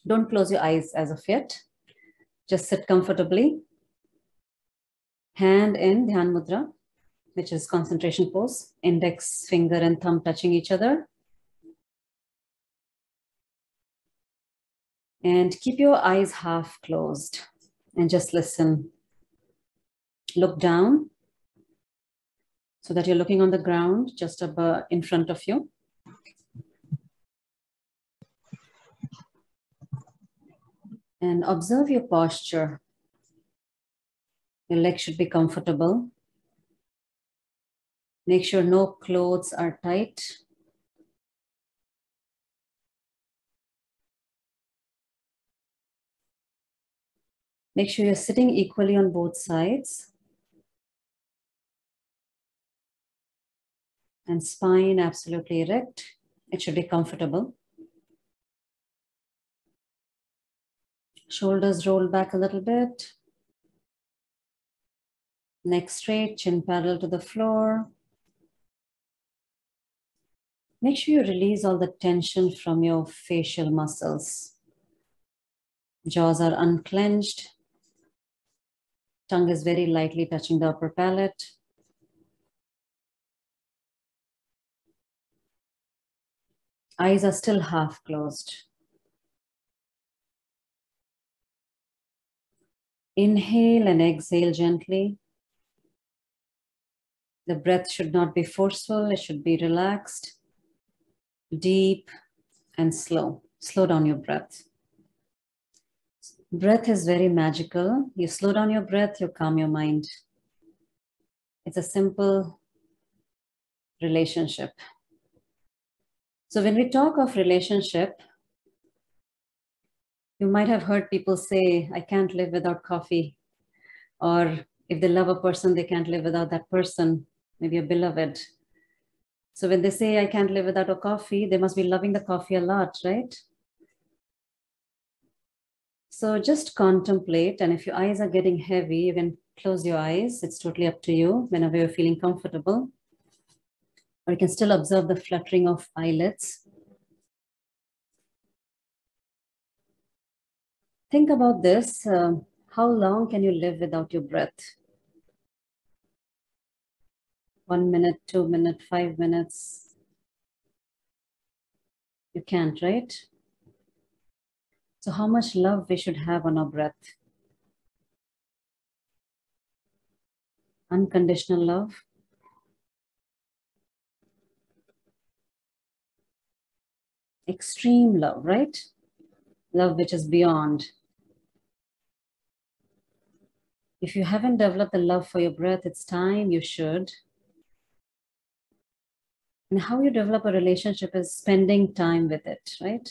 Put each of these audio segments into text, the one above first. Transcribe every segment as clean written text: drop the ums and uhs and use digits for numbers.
Don't close your eyes as of yet. Just sit comfortably. Hand in Dhyan Mudra, which is concentration pose. Index finger and thumb touching each other. And keep your eyes half closed and just listen. Look down so that you're looking on the ground just above in front of you. And observe your posture. Your legs should be comfortable. Make sure no clothes are tight. Make sure you're sitting equally on both sides. And spine absolutely erect. It should be comfortable. Shoulders roll back a little bit. Neck straight, chin parallel to the floor. Make sure you release all the tension from your facial muscles. Jaws are unclenched. Tongue is very lightly touching the upper palate. Eyes are still half closed. Inhale and exhale gently. The breath should not be forceful, it should be relaxed, deep and slow. Slow down your breath. Breath is very magical. You slow down your breath, you calm your mind. It's a simple relationship. So when we talk of relationship, you might have heard people say, I can't live without coffee. Or if they love a person, they can't live without that person, maybe a beloved. So when they say, I can't live without a coffee, they must be loving the coffee a lot, right? So just contemplate, and if your eyes are getting heavy, you can close your eyes. It's totally up to you whenever you're feeling comfortable. Or you can still observe the fluttering of eyelids. Think about this. How long can you live without your breath? 1 minute, 2 minutes, 5 minutes. You can't, right? So how much love we should have on our breath? Unconditional love. Extreme love, right? Love which is beyond. If you haven't developed the love for your breath, it's time you should. And how you develop a relationship is spending time with it, right?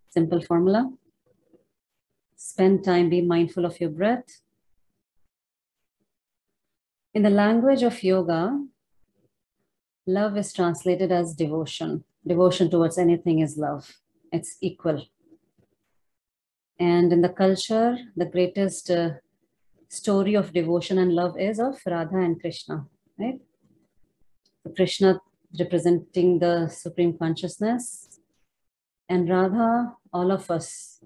Simple formula. Spend time, be mindful of your breath. In the language of yoga, love is translated as devotion. Devotion towards anything is love. It's equal. And in the culture, the greatest story of devotion and love is of Radha and Krishna, right? So Krishna representing the Supreme Consciousness, and Radha, all of us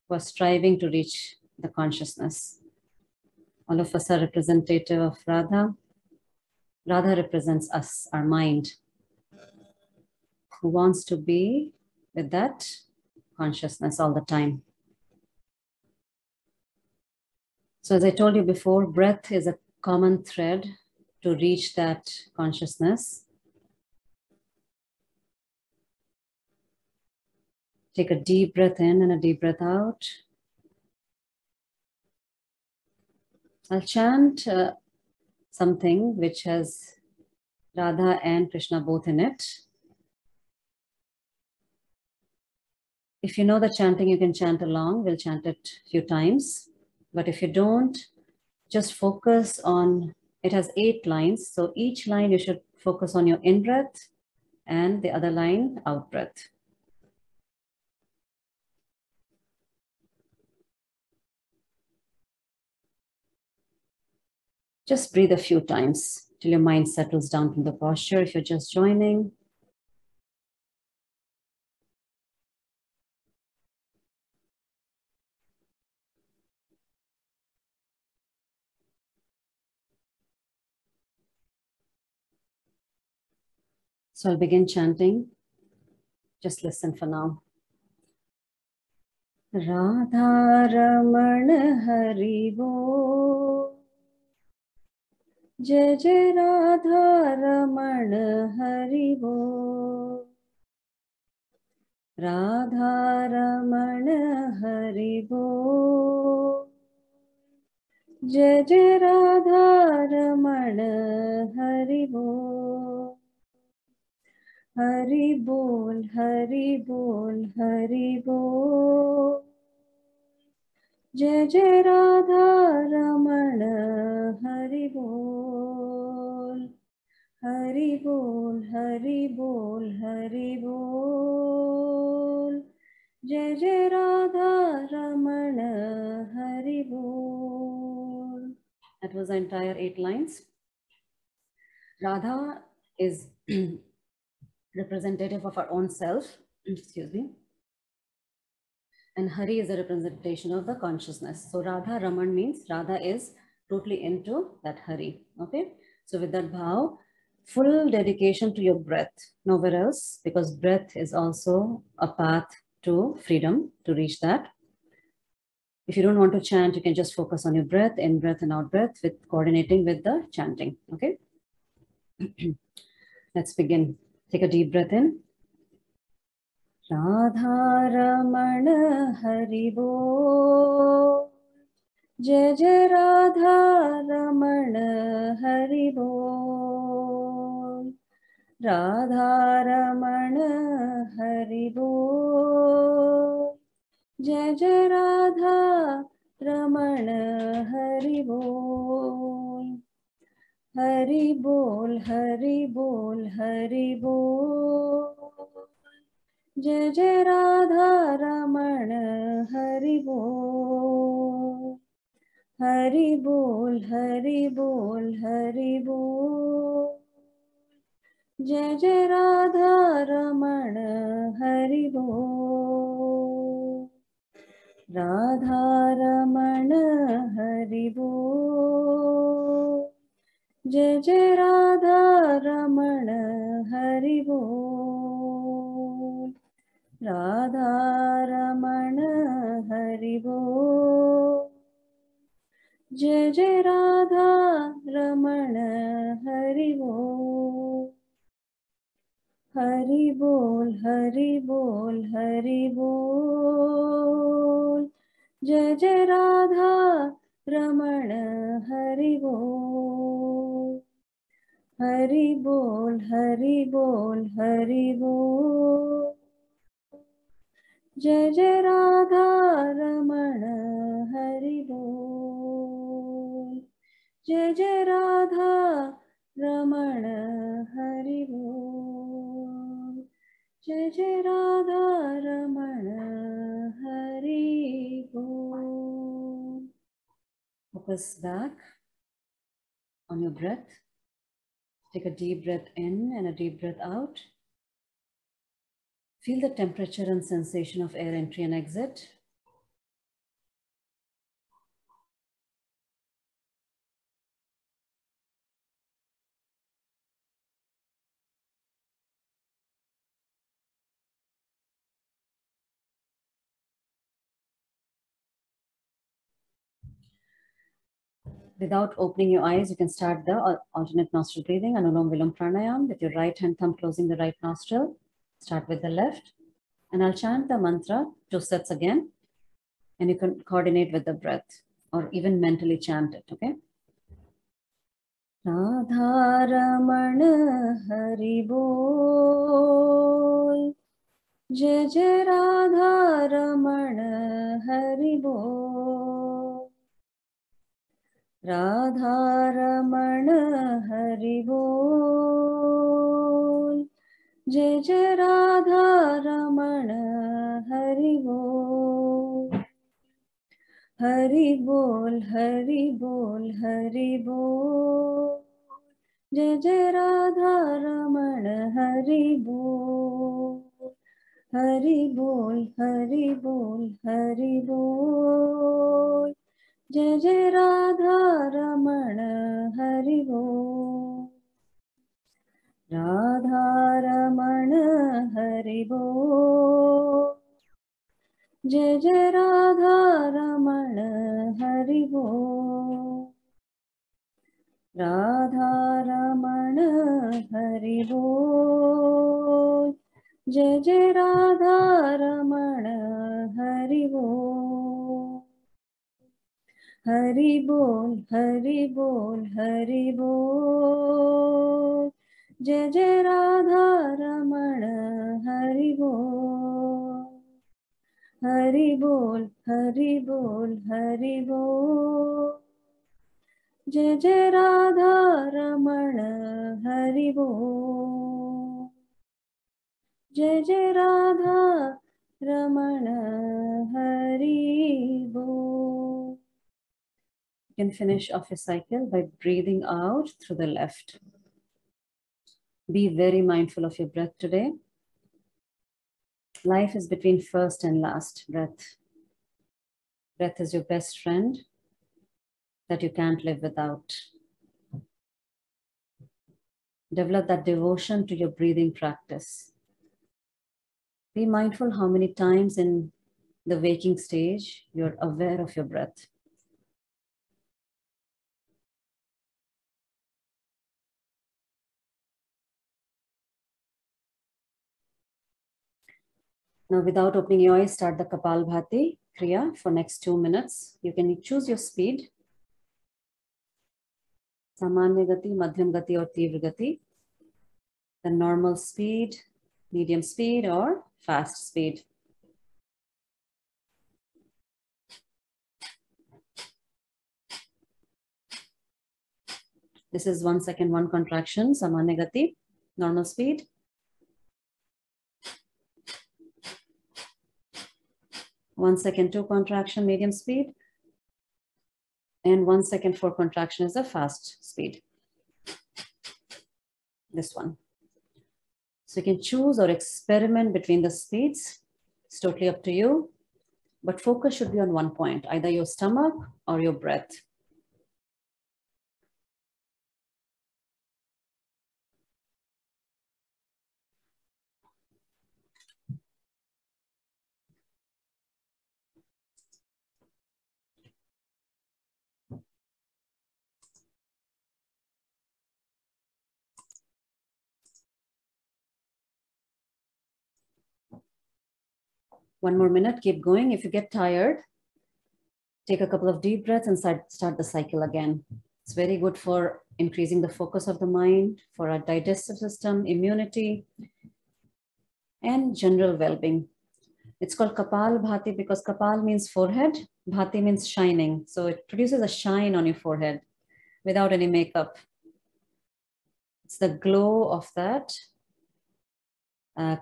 were striving to reach the consciousness. All of us are representative of Radha. Radha represents us, our mind, who wants to be with that consciousness all the time. So as I told you before, breath is a common thread to reach that consciousness. Take a deep breath in and a deep breath out. I'll chant something which has Radha and Krishna both in it. If you know the chanting, you can chant along. We'll chant it a few times. But if you don't, just focus on, it has 8 lines. So each line you should focus on your in-breath and the other line, out-breath. Just breathe a few times till your mind settles down from the posture. If you're just joining, So I'll begin chanting. Just listen for now. Radha Raman Hari Bo. Jai Jai Radha Raman Hari Bo. Radha Raman Hari Bo. Jai Jai Radha Raman Hari Bo. Hari Bol, Hari Bol, Hari Bol. Jai Jai Radha Raman Hari Bol. Hari Bol, Hari Bol, Hari Bol. Jai Jai Radha Raman Hari Bol. That was the entire 8 lines. Radha is representative of our own self, excuse me. And Hari is a representation of the consciousness. So Radha Raman means Radha is totally into that Hari. Okay. So with that bhav, full dedication to your breath, nowhere else, because breath is also a path to freedom, to reach that. If you don't want to chant, you can just focus on your breath, in breath and out breath, with coordinating with the chanting. Okay. Let's begin. Take a deep breath in. Radha Raman Hari Bol. Jai Jai Radha Raman Hari Bol. Radha Raman Hari Bol. Jai Jai Radha Raman Hari Bol. Hari Bol, Hari Bol, Hari Bol. Jai Jai Radha Raman Hari Bol. Hari Bol, Hari Bol, Hari Bol. Jai Jai Radha Raman Hari Bol. Radha Raman Hari Bol. Jai Jai Radha Raman Hari Bol. Radha Raman Hari Bol. Jai Jai Radha Raman Hari Bol. Hari Bol, Hari Bol, Hari Bol. Jai Jai Radha Raman Hari Bol. Hari Bol, Hari Bol, Hari Bol. Jai Jai Radha Raman Hari Bol. Jai Jai Radha Raman Hari Bol. Jai Jai Radha Raman Hari Bol. Focus back on your breath. Take a deep breath in and a deep breath out. Feel the temperature and sensation of air entry and exit. Without opening your eyes, you can start the alternate nostril breathing, Anulom Vilom Pranayam, with your right hand thumb closing the right nostril. Start with the left. And I'll chant the mantra 2 sets again. And you can coordinate with the breath or even mentally chant it, okay? Radha Raman Hari Bol. Jai Jai Radha Raman Hari Bol. Radha Raman Hari Bol. Jai Jai Radha Raman Hari Bol. Hari Bol, Hari Bol, Hari Bol. Jai Jai Radha Raman Hari Bol. Hari Bol, Hari Bol, Hari Bol. Jai Jai Radha Raman Hari Bol. Radha Raman Hari Bol. Jai Jai Radha Raman Hari Bol. Radha Raman Hari Bol. Jai Jai Radha Raman Hari Bol. Hari Bol, Hari Bol, Hari Bol. Jai Jai Radha Raman Hari Bol. Hari Bol, Hari Bol, Hari Bol. Jai Jai Radha Raman Hari Bol. Jai Jai Radha Raman Hari Bol. You can finish off your cycle by breathing out through the left. Be very mindful of your breath today. Life is between first and last breath. Breath is your best friend that you can't live without. Develop that devotion to your breathing practice. Be mindful how many times in the waking stage you're aware of your breath. Now, without opening your eyes, start the Kapalbhati Kriya for next 2 minutes. You can choose your speed. Samanya Gati, Madhyam Gati or Tivra Gati. The normal speed, medium speed or fast speed. This is 1 second, 1 contraction, Samanya Gati, normal speed. One second, 2 contraction, medium speed. And 1 second, 4 contraction is the fast speed. This one. So you can choose or experiment between the speeds. It's totally up to you. But focus should be on one point, either your stomach or your breath. One more minute, keep going. If you get tired, take a couple of deep breaths and start the cycle again. It's very good for increasing the focus of the mind, for our digestive system, immunity, and general well-being. It's called Kapal Bhati because Kapal means forehead, Bhati means shining. So it produces a shine on your forehead without any makeup. It's the glow of that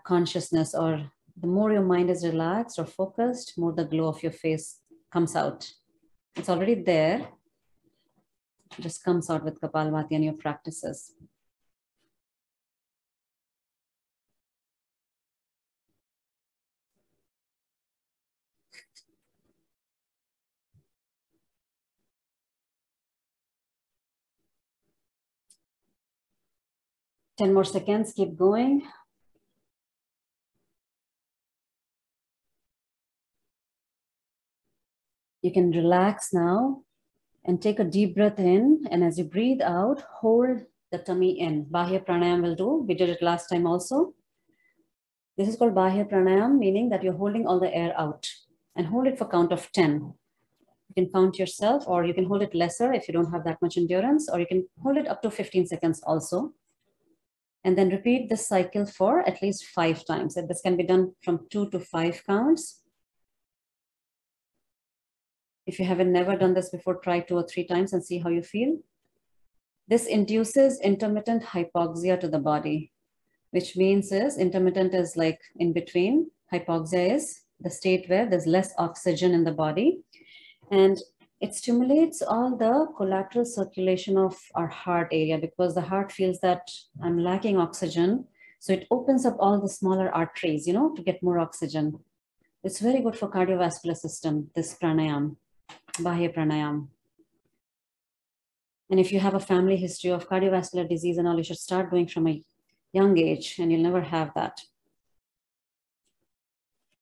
consciousness, or the more your mind is relaxed or focused, more the glow of your face comes out. It's already there. It just comes out with Kapalbhati and your practices. Ten more seconds, keep going. You can relax now and take a deep breath in. And as you breathe out, hold the tummy in. Bahya pranayam will do. We did it last time also. This is called Bahya pranayam, meaning that you're holding all the air out. And hold it for count of 10. You can count yourself, or you can hold it lesser if you don't have that much endurance, or you can hold it up to 15 seconds also. And then repeat this cycle for at least 5 times. And this can be done from 2 to 5 counts. If you haven't never done this before, try 2 or 3 times and see how you feel. This induces intermittent hypoxia to the body, which means is intermittent is like in between. Hypoxia is the state where there's less oxygen in the body. And it stimulates all the collateral circulation of our heart area, because the heart feels that I'm lacking oxygen. So it opens up all the smaller arteries, to get more oxygen. It's very good for cardiovascular system, this pranayam, Bahya pranayam. And if you have a family history of cardiovascular disease and all, you should start doing from a young age, and you'll never have that.